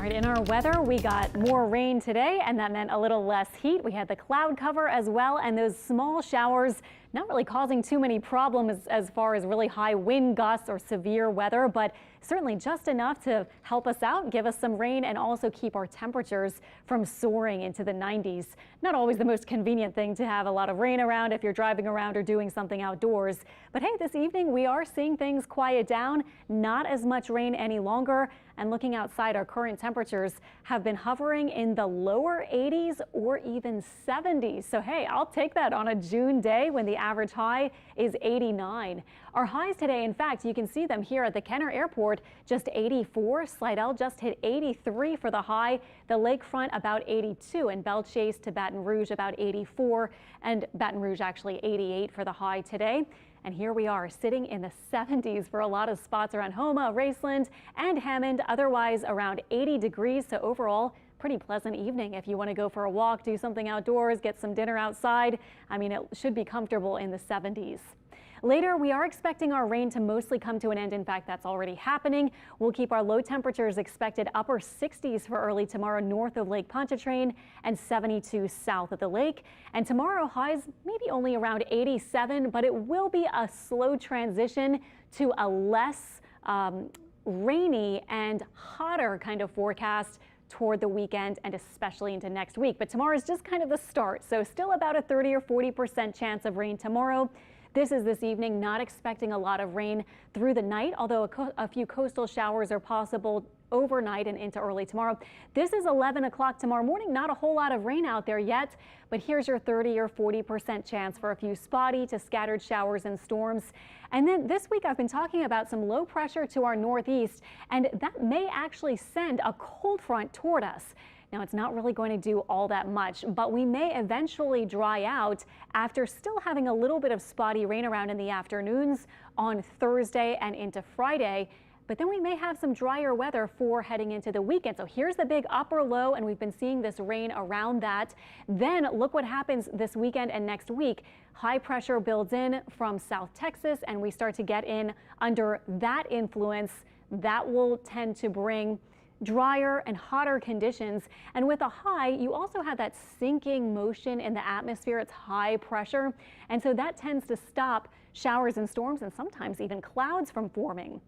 All right, in our weather, we got more rain today, and that meant a little less heat. We had the cloud cover as well, and those small showers not really causing too many problems as far as really high wind gusts or severe weather, but certainly just enough to help us out, give us some rain, and also keep our temperatures from soaring into the 90s. Not always the most convenient thing to have a lot of rain around if you're driving around or doing something outdoors. But hey, this evening we are seeing things quiet down, not as much rain any longer. And looking outside, our current temperatures have been hovering in the lower 80s or even 70s. So hey, I'll take that on a June day when the average high is 89. Our highs today, in fact, you can see them here at the Kenner Airport, just 84. Slidell just hit 83 for the high. The lakefront about 82, and Belle Chasse to Baton Rouge about 84, and Baton Rouge actually 88 for the high today. And here we are sitting in the 70s for a lot of spots around Houma, Raceland, and Hammond, otherwise around 80 degrees. So overall, pretty pleasant evening if you want to go for a walk, do something outdoors, get some dinner outside. I mean, it should be comfortable in the 70s. Later, we are expecting our rain to mostly come to an end. In fact, that's already happening. We'll keep our low temperatures expected upper 60s for early tomorrow north of Lake Pontchartrain and 72 south of the lake. And tomorrow highs maybe only around 87, but it will be a slow transition to a less rainy and hotter kind of forecast toward the weekend and especially into next week. But tomorrow is just kind of the start. So still about a 30 or 40% chance of rain tomorrow. This is this evening, not expecting a lot of rain through the night, although a few coastal showers are possible overnight and into early tomorrow. This is 11 o'clock tomorrow morning. Not a whole lot of rain out there yet, but here's your 30 or 40% chance for a few spotty to scattered showers and storms. And then this week I've been talking about some low pressure to our northeast, and that may actually send a cold front toward us. Now, it's not really going to do all that much, but we may eventually dry out after still having a little bit of spotty rain around in the afternoons on Thursday and into Friday. But then we may have some drier weather for heading into the weekend. So here's the big upper low, and we've been seeing this rain around that. Then look what happens this weekend and next week. High pressure builds in from South Texas, and we start to get in under that influence. That will tend to bring drier and hotter conditions. And with a high, you also have that sinking motion in the atmosphere. It's high pressure. And so that tends to stop showers and storms and sometimes even clouds from forming.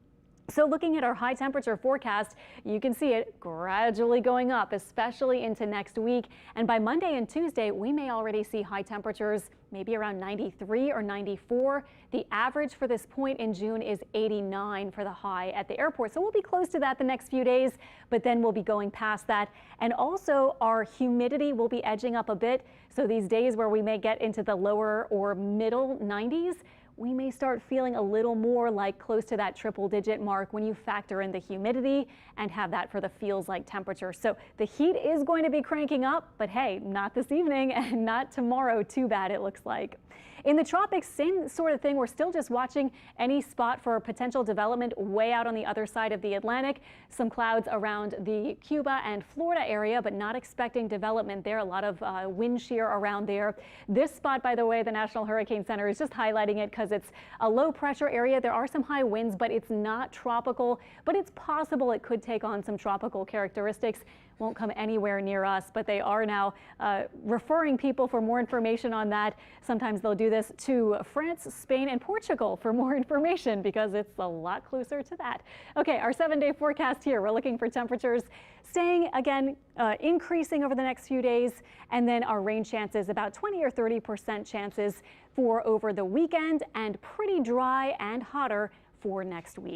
So looking at our high temperature forecast, you can see it gradually going up, especially into next week. And by Monday and Tuesday, we may already see high temperatures, maybe around 93 or 94. The average for this point in June is 89 for the high at the airport. So we'll be close to that the next few days, but then we'll be going past that. And also our humidity will be edging up a bit. So these days where we may get into the lower or middle 90s, we may start feeling a little more like close to that triple-digit mark when you factor in the humidity and have that for the feels like temperature. So the heat is going to be cranking up, but hey, not this evening and not tomorrow. Too bad, it looks like. In the tropics, same sort of thing. We're still just watching any spot for potential development way out on the other side of the Atlantic. Some clouds around the Cuba and Florida area, but not expecting development there. A lot of wind shear around there. This spot, by the way, the National Hurricane Center is just highlighting it because it's a low pressure area. There are some high winds, but it's not tropical, but it's possible it could take on some tropical characteristics. Won't come anywhere near us, but they are now referring people for more information on that. Sometimes they'll do this to France, Spain, and Portugal for more information because it's a lot closer to that. Okay, our 7-day forecast here. We're looking for temperatures staying again, increasing over the next few days, and then our rain chances about 20 or 30% chances for over the weekend and pretty dry and hotter for next week.